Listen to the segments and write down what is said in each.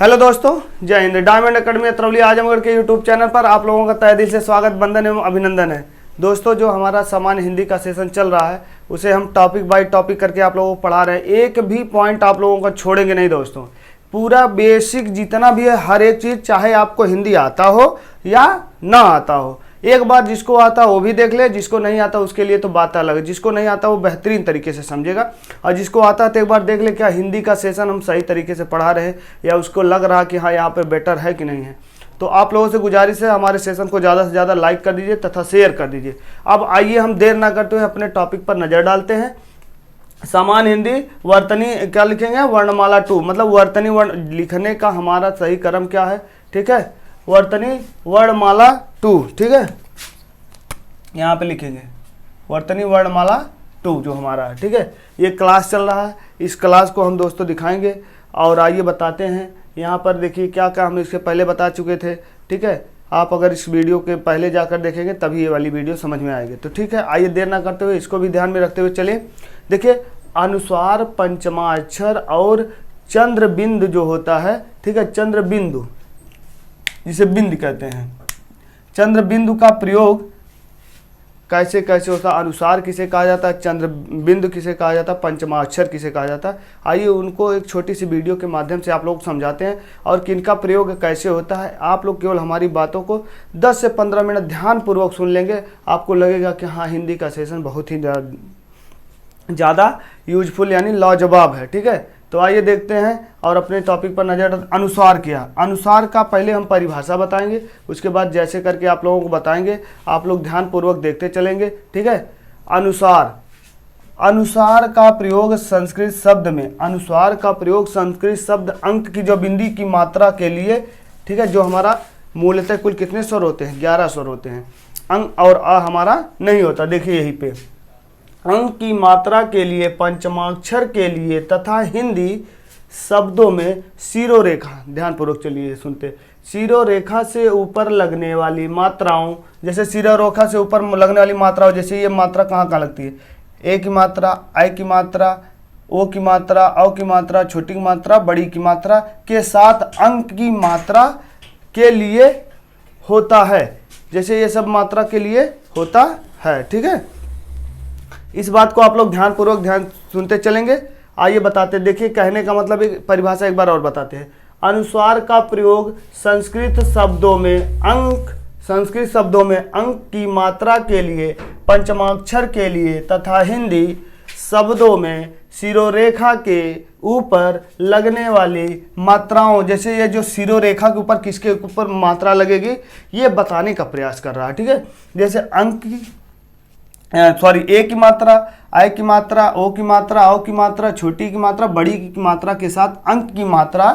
Hello दोस्तों, जय Hind. Diamond academy Atrauli Azamgarh के यूट्यूब चैनल पर आप लोगों का तहे दिल से स्वागत, वंदन एवं अभिनंदन है। दोस्तों, जो हमारा सामान्य हिंदी का सेशन चल रहा है उसे हम टॉपिक बाय टॉपिक करके आप लोगों को पढ़ा रहे हैं। एक भी पॉइंट आप लोगों का छोड़ेंगे नहीं दोस्तों। पूरा बेसिक जितना भी है हर एक चीज़, चाहे आपको हिंदी आता हो या ना आता हो, एक बार जिसको आता वो भी देख ले, जिसको नहीं आता उसके लिए तो बात अलग है। जिसको नहीं आता वो बेहतरीन तरीके से समझेगा, और जिसको आता है तो एक बार देख ले क्या हिंदी का सेशन हम सही तरीके से पढ़ा रहे हैं या उसको लग रहा कि हाँ यहाँ पे बेटर है कि नहीं है। तो आप लोगों से गुजारिश है हमारे सेशन को ज़्यादा से ज़्यादा लाइक कर दीजिए तथा शेयर कर दीजिए। अब आइए हम देर ना करते हुए अपने टॉपिक पर नज़र डालते हैं। सामान्य हिंदी वर्तनी क्या लिखेंगे? वर्णमाला 2, मतलब वर्तनी वर्ण लिखने का हमारा सही क्रम क्या है? ठीक है, वर्तनी वर्णमाला 2। ठीक है, यहाँ पे लिखेंगे वर्तनी वर्णमाला 2 जो हमारा है। ठीक है, ये क्लास चल रहा है, इस क्लास को हम दोस्तों दिखाएंगे और आइए बताते हैं। यहाँ पर देखिए क्या क्या हम इसके पहले बता चुके थे। ठीक है, आप अगर इस वीडियो के पहले जाकर देखेंगे तभी ये वाली वीडियो समझ में आएगी। तो ठीक है, आइए देर ना करते हुए इसको भी ध्यान में रखते हुए चलिए। देखिए, अनुस्वार, पंचमाक्षर और चंद्र बिंदु जो होता है, ठीक है, चंद्र बिंदु जिसे बिंद कहते हैं, चंद्र बिंदु का प्रयोग कैसे कैसे होता है? अनुसार किसे कहा जाता है, चंद्र बिंदु किसे कहा जाता है, पंचमाक्षर किसे कहा जाता है। आइए उनको एक छोटी सी वीडियो के माध्यम से आप लोग समझाते हैं और किनका प्रयोग कैसे होता है। आप लोग केवल हमारी बातों को 10 से 15 मिनट ध्यानपूर्वक सुन लेंगे, आपको लगेगा कि हाँ हिंदी का सेशन बहुत ही ज़्यादा यूजफुल यानी लाजवाब है। ठीक है, तो आइए देखते हैं और अपने टॉपिक पर नजर। अनुसार क्या? अनुसार का पहले हम परिभाषा बताएंगे, उसके बाद जैसे करके आप लोगों को बताएंगे, आप लोग ध्यानपूर्वक देखते चलेंगे। ठीक है, अनुसार, अनुसार का प्रयोग संस्कृत शब्द में, अनुसार का प्रयोग संस्कृत शब्द अंक की जो बिंदी की मात्रा के लिए, ठीक है, जो हमारा मूलतः कुल कितने स्वर होते हैं? 11 स्वर होते हैं। अंक और अ हमारा नहीं होता। देखिए यहीं पे अंक की मात्रा के लिए, पंचमाक्षर के लिए तथा हिंदी शब्दों में शिरोरेखा, ध्यानपूर्वक चलिए सुनते, शिरोरेखा से ऊपर लगने वाली मात्राओं, जैसे शिरोरेखा से ऊपर लगने वाली मात्राओं, जैसे ये मात्रा कहाँ कहाँ लगती है? ए की मात्रा, आई की मात्रा, ओ की मात्रा, औ की मात्रा, छोटी की मात्रा, बड़ी की मात्रा के साथ अंक की मात्रा के लिए होता है। जैसे ये सब मात्रा के लिए होता है। ठीक है, इस बात को आप लोग ध्यानपूर्वक ध्यान सुनते चलेंगे। आइए बताते, देखिए कहने का मतलब एक परिभाषा एक बार और बताते हैं। अनुस्वार का प्रयोग संस्कृत शब्दों में अंक, संस्कृत शब्दों में अंक की मात्रा के लिए, पंचमाक्षर के लिए तथा हिंदी शब्दों में शिरोरेखा के ऊपर लगने वाली मात्राओं, जैसे ये जो शिरोरेखा के ऊपर किसके ऊपर मात्रा लगेगी ये बताने का प्रयास कर रहा है। ठीक है, जैसे अंक की ए की मात्रा, आई की मात्रा, ओ की मात्रा, औ की मात्रा, छोटी की मात्रा, बड़ी की मात्रा के साथ अंक की मात्रा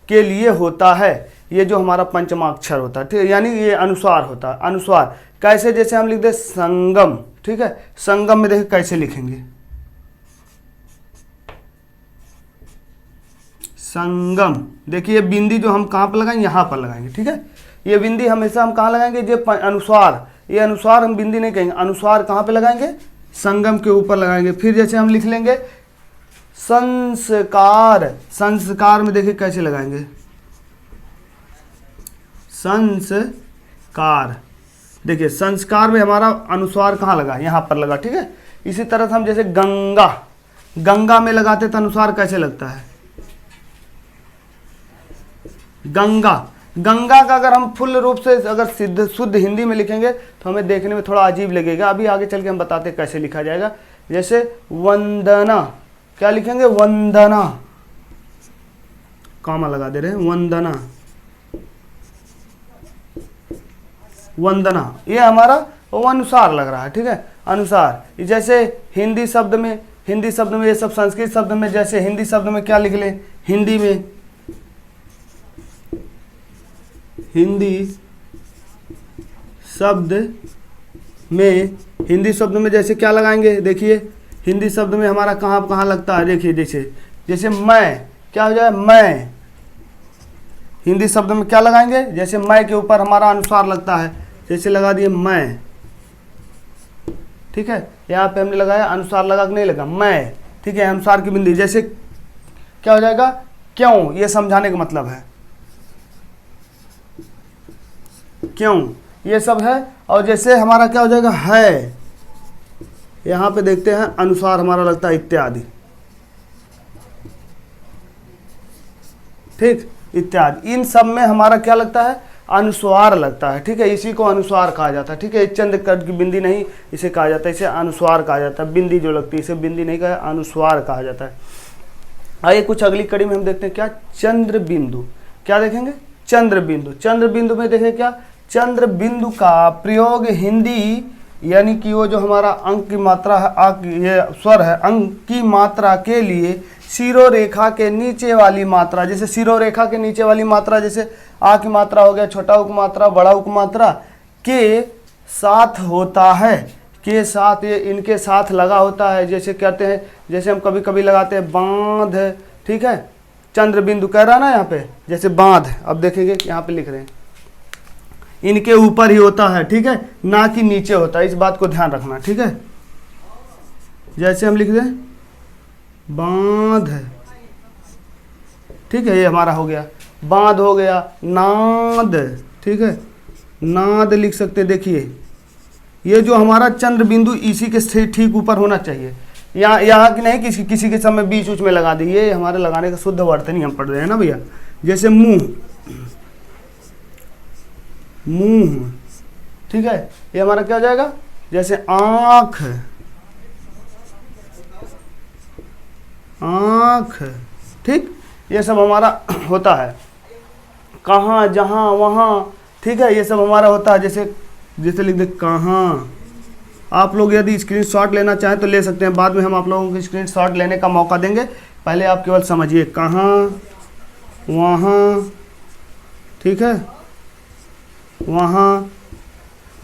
के लिए होता है। ये जो हमारा पंचमाक्षर होता है, ठीक है, यानी ये अनुस्वार होता है। अनुस्वार कैसे? जैसे हम लिख दे संगम। ठीक है, संगम में देखिए कैसे लिखेंगे, संगम। देखिए बिंदी जो हम कहाँ पर लगाएंगे? यहाँ पर लगाएंगे। ठीक है, ये बिंदी हमेशा हम कहाँ लगाएंगे? ये अनुस्वार, ये अनुस्वार हम बिंदी नहीं कहेंगे, अनुस्वार कहाँ पे लगाएंगे? संगम के ऊपर लगाएंगे। फिर जैसे हम लिख लेंगे संस्कार, संस्कार में देखिए कैसे लगाएंगे, संस्कार। देखिए संस्कार में हमारा अनुस्वार कहाँ लगा? यहाँ पर लगा। ठीक है, इसी तरह से हम जैसे गंगा, गंगा में लगाते तो अनुस्वार कैसे लगता है? गंगा। गंगा का अगर हम फुल रूप से अगर शुद्ध हिंदी में लिखेंगे तो हमें देखने में थोड़ा अजीब लगेगा। अभी आगे चल के हम बताते कैसे लिखा जाएगा। जैसे वंदना, क्या लिखेंगे? वंदना, कॉमा लगा दे रहे हैं, वंदना, वंदना, ये हमारा वो अनुसार लग रहा है। ठीक है, अनुसार। जैसे हिंदी शब्द में, हिंदी शब्द में ये सब संस्कृत शब्द में, जैसे हिंदी शब्द में क्या लिख लें? हिंदी में, हिंदी शब्द में, हिंदी शब्द में जैसे क्या लगाएंगे? देखिए हिंदी शब्द में हमारा कहाँ कहाँ लगता है? देखिए जैसे मैं, क्या हो जाए? मैं। हिंदी शब्द में क्या लगाएंगे? जैसे मैं के ऊपर हमारा अनुस्वार लगता है, जैसे लगा दिए मैं। ठीक है, यहाँ पे हमने लगाया, अनुस्वार लगा कि नहीं लगा? मैं। ठीक है, अनुस्वार की बिंदी। जैसे क्या हो जाएगा? क्यों, ये समझाने का मतलब है। क्यों, ये सब है। और जैसे हमारा क्या हो जाएगा, है, यहाँ पे देखते हैं अनुसार हमारा लगता है इत्यादि, ठीक, इत्यादि। इन सब में हमारा क्या लगता है, अनुस्वार लगता है, ठीक है। इसी को अनुस्वार कहा जाता है, ठीक है। चंद्र कद की बिंदी नहीं इसे कहा जाता है, इसे अनुस्वार कहा जाता है। बिंदी जो लगती है इसे बिंदी नहीं कहा, अनुस्वार कहा जाता है। आइए कुछ अगली कड़ी में हम देखते हैं क्या, चंद्र बिंदु। क्या देखेंगे, चंद्र बिंदु। चंद्र बिंदु में देखें क्या, चंद्र बिंदु का प्रयोग हिंदी यानी कि वो जो हमारा अंक की मात्रा है, ये स्वर है, अंक की मात्रा के लिए शिरोरेखा के नीचे वाली मात्रा, जैसे शिरोरेखा के नीचे वाली मात्रा जैसे आ की मात्रा हो गया, छोटा उक मात्रा, बड़ा उक मात्रा के साथ होता है, के साथ, ये इनके साथ लगा होता है। जैसे कहते हैं, जैसे हम कभी कभी लगाते हैं बांध, ठीक है। चंद्र बिंदु कह रहा ना यहाँ पे, जैसे बांध, अब देखेंगे यहाँ पे लिख रहे हैं, इनके ऊपर ही होता है, ठीक है, ना कि नीचे होता है। इस बात को ध्यान रखना, ठीक है। जैसे हम लिख दें बांध, ठीक है, ये हमारा हो गया बांध, हो गया नाद, ठीक है, नाद लिख सकते हैं। देखिए ये जो हमारा चंद्र बिंदु इसी के ठीक ऊपर होना चाहिए, यहाँ की नहीं किसी के समय बीच उच में लगा दी, ये हमारे लगाने का शुद्ध वर्तनी हम पढ़ रहे हैं ना भैया। जैसे मुंह, मुंह, ठीक है, ये हमारा क्या हो जाएगा, जैसे आंख, आंख, ठीक, ये सब हमारा होता है। कहाँ, जहाँ, वहाँ, ठीक है, ये सब हमारा होता है। जैसे लिख दे कहाँ। आप लोग यदि स्क्रीनशॉट लेना चाहें तो ले सकते हैं, बाद में हम आप लोगों को स्क्रीनशॉट लेने का मौका देंगे। पहले आप केवल समझिए कहाँ, वहाँ, ठीक है, वहाँ,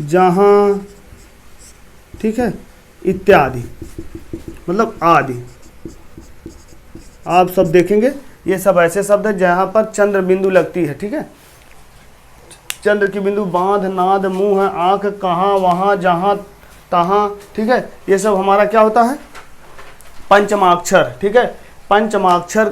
जहाँ, ठीक है, इत्यादि, मतलब आदि। आप सब देखेंगे ये सब ऐसे शब्द है जहाँ पर चंद्र बिंदु लगती है, ठीक है। चंद्र की बिंदु बांध, नाद, मुंह, आंख, कहाँ, वहाँ, जहाँ, तहाँ, ठीक है, ये सब हमारा क्या होता है, पंचमाक्षर, ठीक है। पंचमाक्षर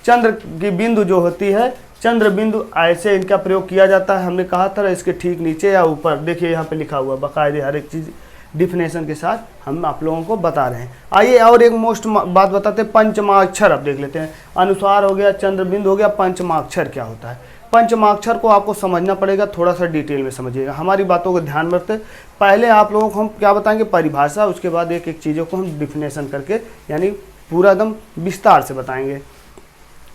चंद्र की बिंदु जो होती है, चंद्र बिंदु ऐसे इनका प्रयोग किया जाता है। हमने कहा था इसके ठीक नीचे या ऊपर, देखिए यहाँ पे लिखा हुआ बाकायदे हर एक चीज़ डिफिनेशन के साथ हम आप लोगों को बता रहे हैं। आइए और एक मोस्ट बात बताते हैं, पंचमाक्षर अब देख लेते हैं। अनुसार हो गया, चंद्र बिंदु हो गया, पंचमाक्षर क्या होता है। पंचमाक्षर को आपको समझना पड़ेगा, थोड़ा सा डिटेल में समझिएगा, हमारी बातों को ध्यान में रखते। पहले आप लोगों को हम क्या बताएंगे, परिभाषा, उसके बाद एक एक चीज़ों को हम डिफिनेशन करके यानी पूरा एकदम विस्तार से बताएंगे।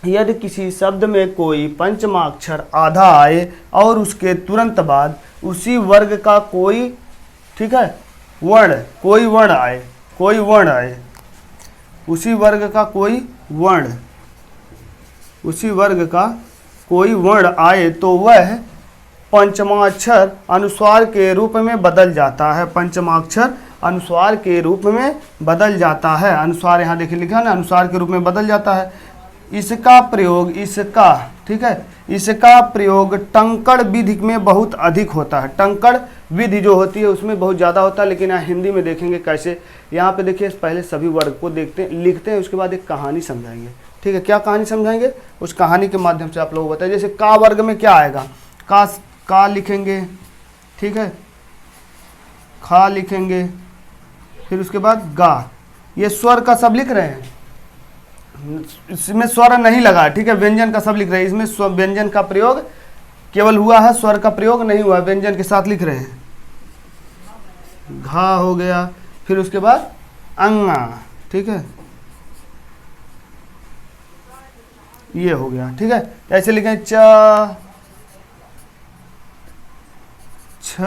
यदि किसी शब्द में कोई पंचमाक्षर आधा आए और उसके तुरंत बाद उसी वर्ग का कोई, ठीक है, वर्ण, कोई वर्ण आए, कोई वर्ण आए, उसी वर्ग का कोई वर्ण, उसी वर्ग का कोई वर्ण आए तो वह पंचमाक्षर अनुस्वार के रूप में बदल जाता है। पंचमाक्षर अनुस्वार के रूप में बदल जाता है। अनुस्वार यहाँ देखिए लिखा है ना, अनुस्वार के रूप में बदल जाता है। इसका प्रयोग, इसका, ठीक है, इसका प्रयोग टंकण विधि में बहुत अधिक होता है। टंकण विधि जो होती है उसमें बहुत ज़्यादा होता है, लेकिन यहाँ हिंदी में देखेंगे कैसे। यहाँ पे देखिए पहले सभी वर्ग को देखते हैं, लिखते हैं, उसके बाद एक कहानी समझाएंगे, ठीक है। क्या कहानी समझाएंगे, उस कहानी के माध्यम से आप लोगों को बताइए। जैसे का वर्ग में क्या आएगा, का लिखेंगे, ठीक है, खा लिखेंगे, फिर उसके बाद गा, ये स्वर का सब लिख रहे हैं, इसमें स्वर नहीं लगा, ठीक है, व्यंजन का सब लिख रहे हैं। इसमें व्यंजन का प्रयोग केवल हुआ है, स्वर का प्रयोग नहीं हुआ, व्यंजन के साथ लिख रहे हैं। घा हो गया, फिर उसके बाद अंगा, ठीक है, ये हो गया, ठीक है। ऐसे लिखें च, छ,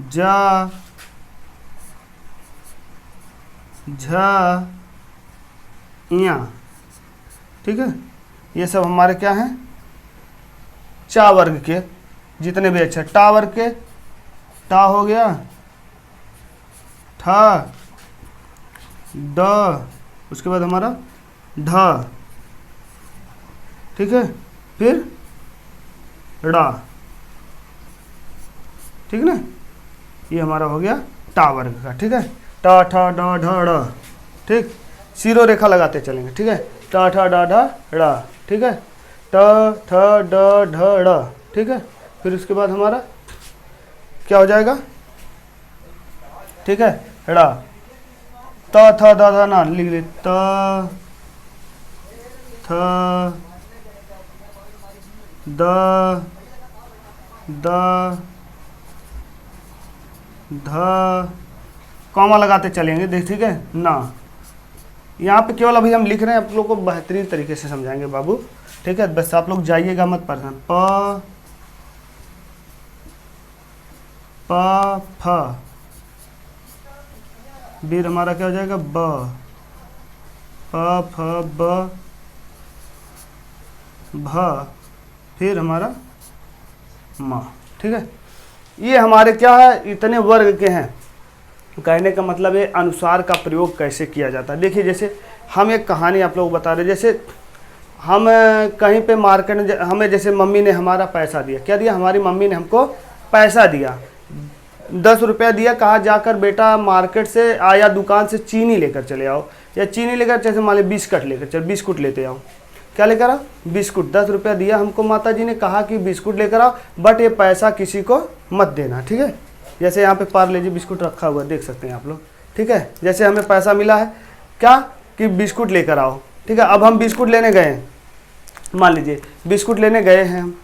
जा, झ, इया, ठीक है। ये सब हमारे क्या हैं, चा वर्ग के जितने भी अच्छे। टा वर्ग के, टा हो गया, ठ, ड, उसके बाद हमारा ढ, ठीक है, फिर ड़ा, ठीक है ना, ये हमारा हो गया टा वर्ग का, ठीक है। टा, ठा, डा, ढ, ड़, ठीक, शिरो रेखा लगाते चलेंगे, ठीक है। टा, ठा, डा, ढ, ड़, ठीक है। ट ठ ड ढ ड़, ठीक है। फिर उसके बाद हमारा क्या हो जाएगा, ठीक है, ड़ा। त थ द ध ना लिख ले, त थ द द ध, कॉमा लगाते चलेंगे देख, ठीक है ना। यहाँ पे केवल अभी हम लिख रहे हैं, आप लोग को बेहतरीन तरीके से समझाएंगे बाबू, ठीक है। बस आप लोग जाइएगा मत परेशान। प प फ, फिर हमारा क्या हो जाएगा, ब, प फ ब भ, फिर हमारा म, ठीक है। ये हमारे क्या है, इतने वर्ग के हैं। कहने का मतलब है अनुसार का प्रयोग कैसे किया जाता है। देखिए जैसे हम एक कहानी आप लोग बता रहे, जैसे हम कहीं पे मार्केट में, हमें जैसे मम्मी ने हमारा पैसा दिया, क्या दिया, हमारी मम्मी ने हमको पैसा दिया, 10 रुपया दिया, कहा जाकर बेटा मार्केट से आया दुकान से चीनी लेकर चले आओ, या चीनी लेकर जैसे मान ली बिस्कुट लेकर चल, बिस्कुट लेते आओ, क्या लेकर आओ, बिस्कुट। 10 रुपया दिया हमको, माता जी ने कहा कि बिस्कुट लेकर आओ, बट ये पैसा किसी को मत देना, ठीक है। जैसे यहाँ पे पार्ले जी बिस्कुट रखा हुआ देख सकते हैं आप लोग, ठीक है। जैसे हमें पैसा मिला है क्या, कि बिस्कुट लेकर आओ, ठीक है। अब हम बिस्कुट लेने गए हैं, मान लीजिए बिस्कुट लेने गए हैं, हम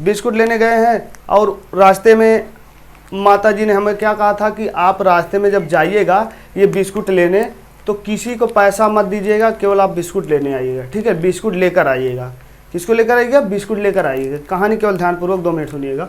बिस्कुट लेने गए हैं, और रास्ते में माता जी ने हमें क्या कहा था कि आप रास्ते में जब जाइएगा ये बिस्कुट लेने, तो किसी को पैसा मत दीजिएगा, केवल आप बिस्कुट लेने आइएगा, ठीक है। बिस्कुट लेकर आइएगा, किसको लेकर आइएगा, बिस्कुट लेकर आइएगा। कहानी केवल ध्यानपूर्वक 2 मिनट सुनिएगा।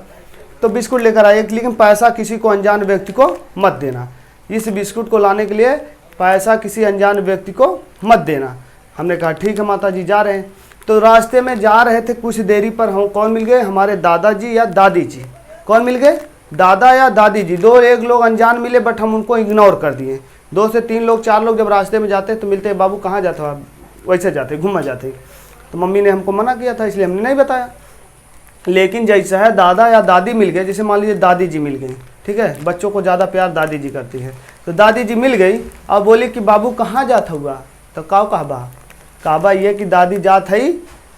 तो बिस्कुट लेकर आइए, लेकिन पैसा किसी को अनजान व्यक्ति को मत देना। इस बिस्कुट को लाने के लिए पैसा किसी अनजान व्यक्ति को मत देना। हमने कहा ठीक है माता जी, जा रहे हैं। तो रास्ते में जा रहे थे, कुछ देरी पर हम कौन मिल गए, हमारे दादाजी या दादी जी। कौन मिल गए, दादा या दादी जी। एक लोग अनजान मिले, बट हम उनको इग्नोर कर दिए। 2 से 3 लोग 4 लोग जब रास्ते में जाते तो मिलते, बाबू कहाँ जाते हो आप, वैसे जाते घूमने जाते। तो मम्मी ने हमको मना किया था, इसलिए हमने नहीं बताया। लेकिन जैसा है दादा या दादी मिल गए, जैसे मान लीजिए दादी जी मिल गई, ठीक है, बच्चों को ज़्यादा प्यार दादी जी करती है, तो दादी जी मिल गई। अब बोली कि बाबू कहाँ जाता हुआ, तो काव कहबा ये कि दादी जात है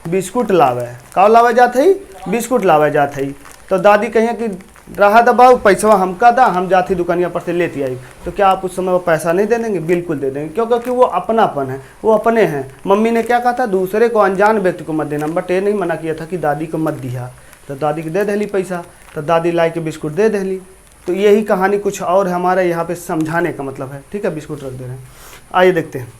बिस्कुट लावे, काव लावे जात है, बिस्कुट लावे जात है। तो दादी कहिए कि रहा था बाबू, पैसा हमका दा, हम जाती दुकानिया पर से लेती आई। तो क्या आप उस समय वो पैसा नहीं दे देंगे, बिल्कुल दे देंगे, क्योंकि वो अपनापन है, वो अपने हैं। मम्मी ने क्या कहा था, दूसरे को अनजान व्यक्ति को मत देना, बट ये नहीं मना किया था कि दादी को मत दिया। तो दादी को दे दहली पैसा, तो दादी लाई के बिस्कुट दे दहली। तो यही कहानी कुछ और हमारे यहाँ पे समझाने का मतलब है, ठीक है। बिस्कुट रख दे रहे हैं, आइए देखते हैं।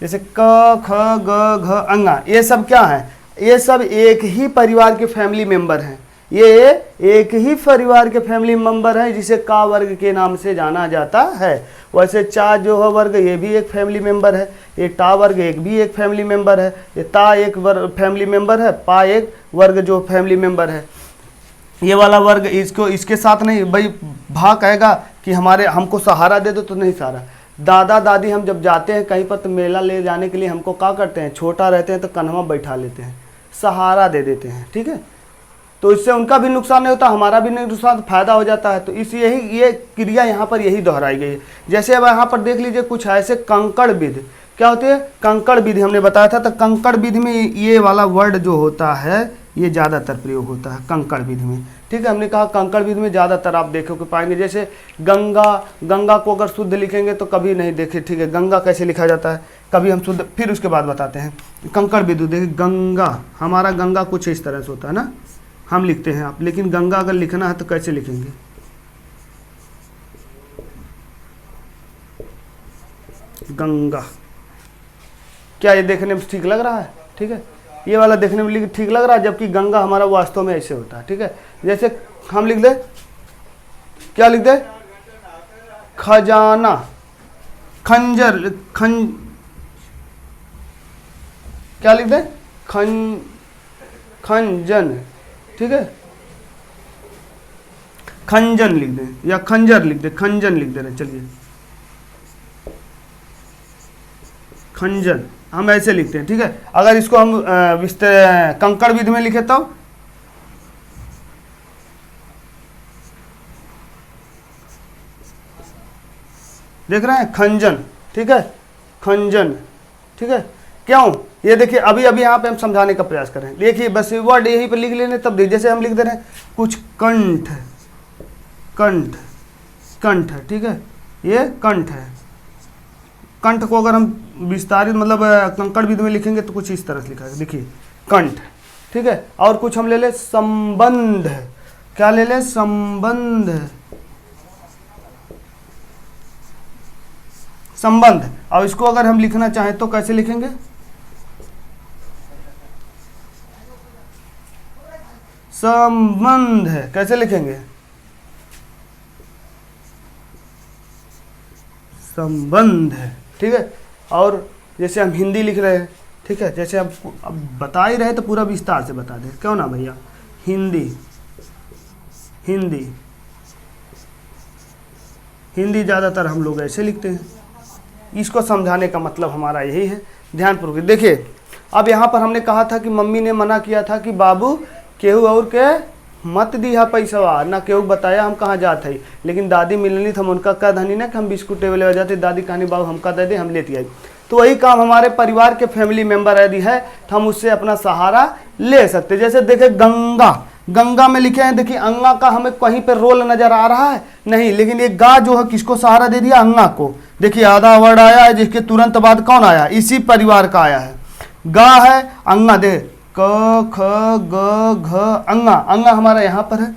जैसे क ख ग घ अंगा, ये सब क्या है, ये सब एक ही परिवार के फैमिली मेंबर हैं। ये एक ही परिवार के फैमिली मेंबर हैं, जिसे का वर्ग के नाम से जाना जाता है। वैसे चा जो है वर्ग, ये भी एक फैमिली मेंबर है। ये टा वर्ग एक भी एक फैमिली मेंबर है। ये ता एक फैमिली मेंबर है, पा एक वर्ग जो फैमिली मेंबर है। ये वाला वर्ग इसको इसके साथ नहीं, भाई भा कहेगा कि हमको सहारा दे दो, तो नहीं सहारा। दादा दादी हम जब जाते हैं कहीं पर, तो मेला ले जाने के लिए हमको क्या करते हैं, छोटा रहते हैं तो कन्हवा बैठा लेते हैं, सहारा दे देते हैं, ठीक है। तो इससे उनका भी नुकसान नहीं होता, हमारा भी नहीं नुकसान, फायदा हो जाता है। तो इस ये क्रिया यहाँ पर यही दोहराई गई है। जैसे अब यहाँ पर देख लीजिए कुछ ऐसे कंकड़ विधि, क्या होती है, कंकड़ विधि हमने बताया था। तो कंकड़ विधि में ये वाला वर्ड जो होता है, ये ज़्यादातर प्रयोग होता है कंकड़ विधि में, ठीक है। हमने कहा कंकड़ विधि में ज़्यादातर आप देखो कि पाएंगे। जैसे गंगा को अगर शुद्ध लिखेंगे तो कभी नहीं देखे, ठीक है। गंगा कैसे लिखा जाता है, कभी हम शुद्ध, फिर उसके बाद बताते हैं। कंकड़ विधि देखिए, गंगा, हमारा गंगा कुछ इस तरह से होता है ना, हम लिखते हैं आप, लेकिन गंगा अगर लिखना है तो कैसे लिखेंगे, गंगा। क्या ये देखने में ठीक लग रहा है, ठीक है। ये वाला देखने में ठीक लग रहा है, जबकि गंगा हमारा वास्तव में ऐसे होता है, ठीक है। जैसे हम लिख दे, क्या लिख दे, खजाना, खंजर, क्या लिख दे, खंजन, ठीक है। खंजन लिख दें या खंजर लिख दें, खंजन लिख दे रहे, चलिए खंजन, हम ऐसे लिखते हैं, ठीक है। अगर इसको हम कंकड़ विधि में लिखे तो देख रहे हैं, खंजन, ठीक है, खंजन, ठीक है। क्यों, ये देखिए अभी अभी यहाँ पे हम समझाने का प्रयास करें। देखिए बस वर्ड यहीं पे लिख लेने, तब जैसे हम लिख दे रहे हैं कुछ कंठ, कंठ, कंठ, ठीक है, ये कंठ है। कंठ को अगर हम विस्तारित मतलब कंकड़ विधि में लिखेंगे तो कुछ इस तरह से लिखा है, देखिए कंठ, ठीक है। और कुछ हम ले ले संबंध, क्या ले ले, संबंध, संबंध। और इसको अगर हम लिखना चाहें तो कैसे लिखेंगे, संबंध है, कैसे लिखेंगे, संबंध है, ठीक है। और जैसे हम हिंदी लिख रहे हैं, ठीक है, जैसे अब बता ही रहे तो पूरा विस्तार से बता दें, क्यों ना भैया। हिंदी, हिंदी, हिंदी ज़्यादातर हम लोग ऐसे लिखते हैं। इसको समझाने का मतलब हमारा यही है, ध्यानपूर्वक देखिए। अब यहाँ पर हमने कहा था कि मम्मी ने मना किया था कि बाबू केहू और के मत दिया पैसा, ना केहू बताया हम कहाँ जाते हैं। लेकिन दादी मिलनी हम उनका कह धनी ना कि हम बिस्कुट टेबल ले जाते, दादी कहानी बाबू हमका दे दे, हम लेती आई। तो वही काम हमारे परिवार के फैमिली मेंबर यदि है तो हम उससे अपना सहारा ले सकते। जैसे देखे गंगा, गंगा में लिखे हैं, देखिए अंगा का हमें कहीं पे रोल नजर आ रहा है नहीं, लेकिन ये गा जो है किसको सहारा दे दिया, अंगा को। देखिए आधा वर्ड आया है जिसके तुरंत बाद कौन आया, इसी परिवार का आया है, गा है, अंगा दे क ख ग घ, अंगा, अंगा हमारा यहाँ पर है,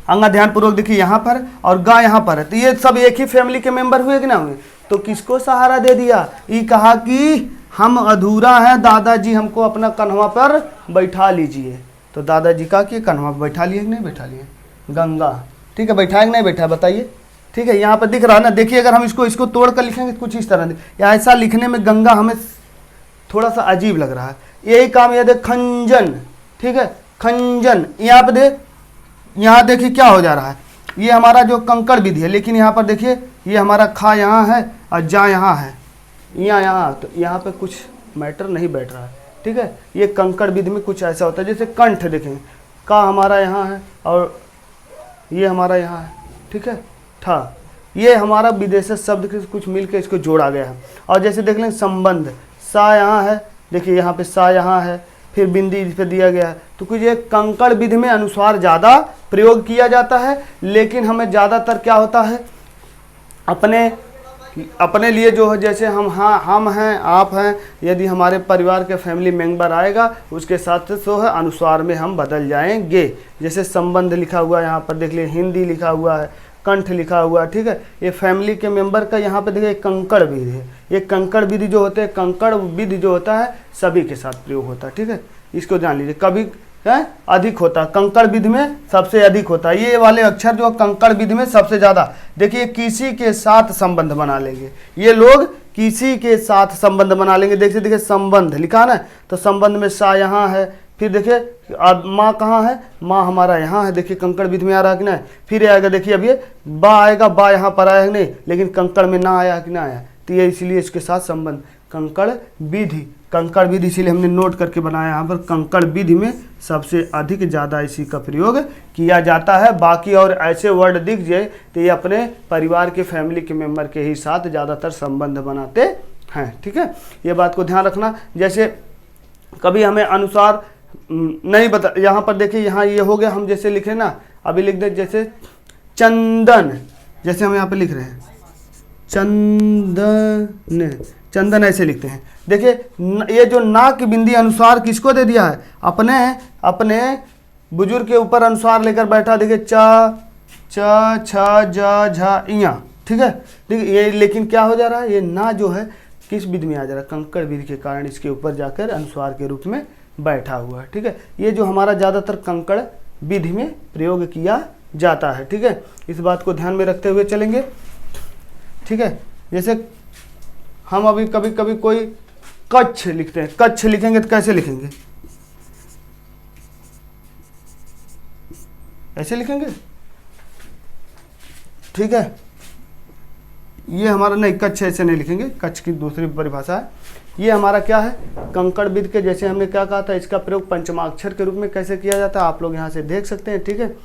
अंगा ध्यानपूर्वक देखिए यहाँ पर, और गा यहाँ पर है। तो ये सब एक ही फैमिली के मेंबर हुए कि ना हुए। तो किसको सहारा दे दिया, ये कहा कि हम अधूरा हैं, दादाजी हमको अपना कन्हवा पर बैठा लीजिए। तो दादाजी का कि कन्हवा पर बैठा लिए कि नहीं बैठा लिए, गंगा, ठीक है, बैठाए कि नहीं बैठा बताइए, ठीक है। यहाँ पर दिख रहा है ना, देखिए अगर हम इसको तोड़ कर लिखेंगे तो कुछ इस तरह, या ऐसा लिखने में गंगा हमें थोड़ा सा अजीब लग रहा है। यही काम यह दे खंजन, ठीक है, खंजन, यहाँ पे दे, यहाँ देखिए क्या हो जा रहा है, ये हमारा जो कंकड़ विधि है, लेकिन यहाँ पर देखिए ये हमारा खा यहाँ है और जा यहाँ है, यहाँ, तो यहाँ पे कुछ मैटर नहीं बैठ रहा है, ठीक है। ये कंकड़ विधि में कुछ ऐसा होता है, जैसे कंठ देखें, का हमारा यहाँ है और ये हमारा यहाँ है, ठीक है, ठा, ये हमारा विदेशी शब्द के कुछ मिल के इसको जोड़ा गया है। और जैसे देख लें संबंध, सा यहाँ है, देखिए यहाँ पे सा यहाँ है, फिर बिंदी पे दिया गया है। तो कुछ ये कंकड़ विधि में अनुसार ज़्यादा प्रयोग किया जाता है, लेकिन हमें ज़्यादातर क्या होता है, अपने लिए जो है, जैसे हम हैं, आप हैं, यदि हमारे परिवार के फैमिली मेंबर आएगा उसके साथ जो है अनुसार में हम बदल जाएंगे। जैसे संबंध लिखा हुआ है यहाँ पर देख लिए, हिंदी लिखा हुआ है, कंठ लिखा हुआ है, ठीक है। ये फैमिली के मेंबर का यहाँ पे देखिए कंकड़ विधि है। ये कंकड़ विधि जो होते हैं, कंकड़ विधि जो होता है सभी के साथ प्रयोग होता है, ठीक है। इसको जान लीजिए, कभी है अधिक होता है, कंकड़ विधि में सबसे अधिक होता है। ये वाले अक्षर जो कंकड़ विधि में सबसे ज़्यादा, देखिए किसी के साथ संबंध बना लेंगे, ये लोग किसी के साथ संबंध बना लेंगे। देखिए संबंध लिखा ना, तो संबंध में सा यहाँ है, फिर देखिए माँ कहाँ है, माँ हमारा यहाँ है, देखिए कंकड़ विधि में आ रहा है कि नहीं। फिर आएगा देखिए अब ये बा आएगा, बा यहाँ पर आया है नहीं, लेकिन कंकड़ में ना आया कि ना आया, तो ये इसलिए इसके साथ संबंध कंकड़ विधि, कंकड़ विधि इसीलिए हमने नोट करके बनाया यहाँ पर। कंकड़ विधि में सबसे अधिक ज़्यादा इसी का प्रयोग किया जाता है। बाकी और ऐसे वर्ड दिख जाए तो ये अपने परिवार के फैमिली के मेंबर के ही साथ ज़्यादातर संबंध बनाते हैं, ठीक है। ये बात को ध्यान रखना। जैसे कभी हमें अनुसार नहीं बता, यहाँ पर देखिए यहाँ ये हो गया, हम जैसे लिखे ना, अभी लिख दे जैसे चंदन, जैसे हम यहाँ पे लिख रहे हैं चंदन, चंदन ऐसे लिखते हैं। देखिए ये जो ना की बिंदी अनुसार किसको दे दिया है, अपने बुजुर्ग के ऊपर अनुसार लेकर बैठा। देखिए च छ ज झ इया, ठीक है। देखिए ये लेकिन क्या हो जा रहा है, ये ना जो है किस विधि में आ जा रहा है, कंकड़ विधि के कारण इसके ऊपर जाकर अनुसार के रूप में बैठा हुआ है, ठीक है। ये जो हमारा ज़्यादातर कंकड़ विधि में प्रयोग किया जाता है, ठीक है। इस बात को ध्यान में रखते हुए चलेंगे, ठीक है। जैसे हम अभी कभी कभी कोई कच्छ लिखते हैं, कच्छ लिखेंगे तो कैसे लिखेंगे, ऐसे लिखेंगे, ठीक है। ये हमारा नहीं, कच्छ ऐसे नहीं लिखेंगे, कच्छ की दूसरी परिभाषा है। ये हमारा क्या है, कंकड़ विधि के, जैसे हमने क्या कहा था, इसका प्रयोग पंचमाक्षर के रूप में कैसे किया जाता है आप लोग यहाँ से देख सकते हैं, ठीक है।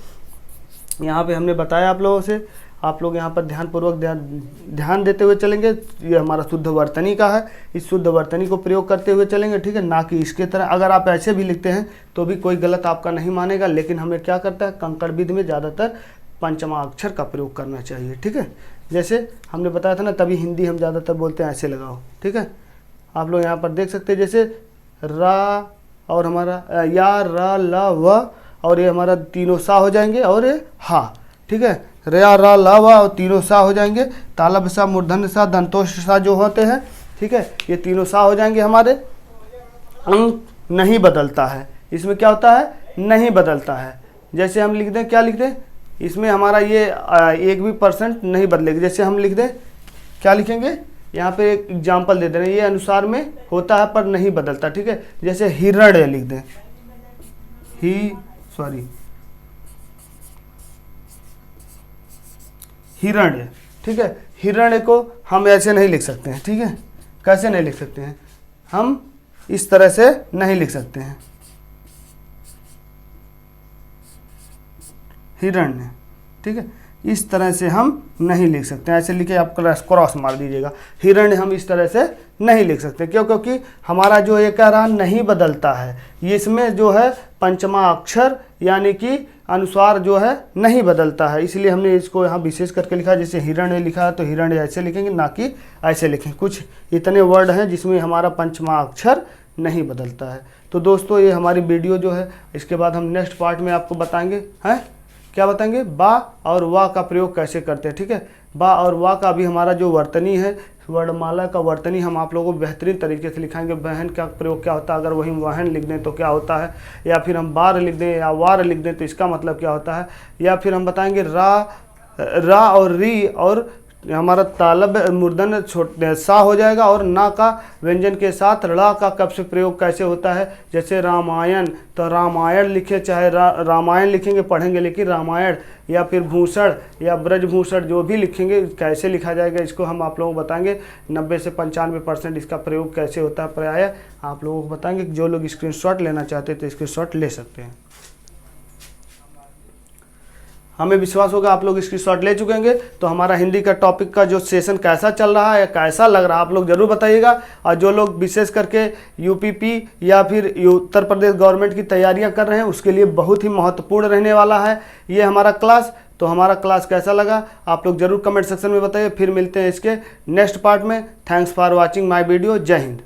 यहाँ पे हमने बताया आप लोगों से। आप लोग यहाँ पर ध्यानपूर्वक ध्यान देते हुए चलेंगे। ये हमारा शुद्ध वर्तनी का है, इस शुद्ध वर्तनी को प्रयोग करते हुए चलेंगे, ठीक है, ना कि इसके तरह। अगर आप ऐसे भी लिखते हैं तो भी कोई गलत आपका नहीं मानेगा, लेकिन हमें क्या करता है, कंकड़ विधि में ज़्यादातर पंचमा अक्षर का प्रयोग करना चाहिए, ठीक है। जैसे हमने बताया था ना, तभी हिंदी हम ज़्यादातर बोलते हैं ऐसे लगाओ, ठीक है। आप लोग यहाँ पर देख सकते हैं, जैसे रा और हमारा या, रा, ला, व, और ये हमारा तीनों सा हो जाएंगे, और ये हा, ठीक है। रा, रा, ला, वा और तीनों सा हो जाएंगे। तालब सा, मूर्धन्य सा, दंतोष्ठ सा जो होते हैं, ठीक है, ये तीनों सा हो जाएंगे हमारे। अंक नहीं बदलता है, इसमें क्या होता है, नहीं बदलता है। जैसे हम लिख दें, क्या लिख दें, इसमें हमारा ये 1% नहीं बदलेगा। जैसे हम लिख दें, क्या लिखेंगे, यहाँ पे एक एग्जाम्पल दे दे रहे हैं, ये अनुसार में होता है पर नहीं बदलता, ठीक है। जैसे हिरण्य लिख दें, हिरण्य, ठीक है। हिरण्य को हम ऐसे नहीं लिख सकते हैं, ठीक है। कैसे नहीं लिख सकते हैं, हम इस तरह से नहीं लिख सकते हैं, हिरण्य, ठीक है। इस तरह से हम नहीं लिख सकते, ऐसे लिखे आप क्रॉस मार दीजिएगा। हिरण्य हम इस तरह से नहीं लिख सकते, क्यों, क्योंकि हमारा जो ये कह रहा नहीं बदलता है, ये इसमें जो है पंचमा अक्षर यानी कि अनुसार जो है नहीं बदलता है, इसलिए हमने इसको यहाँ विशेष करके लिखा। जैसे हिरण्य लिखा है तो हिरण्य ऐसे लिखेंगे, ना कि ऐसे लिखें। कुछ इतने वर्ड हैं जिसमें हमारा पंचमा अक्षर नहीं बदलता है। तो दोस्तों, ये हमारी वीडियो जो है, इसके बाद हम नेक्स्ट पार्ट में आपको बताएंगे, हैं क्या बताएंगे, बा और वाह का प्रयोग कैसे करते हैं, ठीक है। बा और वाह का भी हमारा जो वर्तनी है, वर्णमाला का वर्तनी हम आप लोगों को बेहतरीन तरीके से लिखाएंगे। बहन का प्रयोग क्या होता है, अगर वही वाहन लिख दें तो क्या होता है, या फिर हम बार लिख दें या वार लिख दें तो इसका मतलब क्या होता है, या फिर हम बताएंगे रा और री और हमारा तालब मूर्धन्य छोटे सा हो जाएगा, और ना का व्यंजन के साथ ड़ा का कब से प्रयोग कैसे होता है। जैसे रामायण, तो रामायण लिखे, चाहे रामायण लिखेंगे पढ़ेंगे, लेकिन रामायण, या फिर भूषण या ब्रजभूषण जो भी लिखेंगे कैसे लिखा जाएगा, इसको हम आप लोगों को बताएंगे। 90 से 95% इसका प्रयोग कैसे होता है प्रायः आप लोगों को बताएंगे। जो लोग स्क्रीनशॉट लेना चाहते हैं तो स्क्रीनशॉट ले सकते हैं। हमें विश्वास होगा आप लोग स्क्रीनशॉट ले चुके होंगे। तो हमारा हिंदी का टॉपिक का जो सेशन कैसा चल रहा है, कैसा लग रहा है, आप लोग जरूर बताइएगा। और जो लोग विशेष करके यूपीपी या फिर उत्तर प्रदेश गवर्नमेंट की तैयारियां कर रहे हैं, उसके लिए बहुत ही महत्वपूर्ण रहने वाला है ये हमारा क्लास। तो हमारा क्लास कैसा लगा आप लोग जरूर कमेंट सेक्शन में बताइए। फिर मिलते हैं इसके नेक्स्ट पार्ट में। Thanks for watching my video. जय हिंद।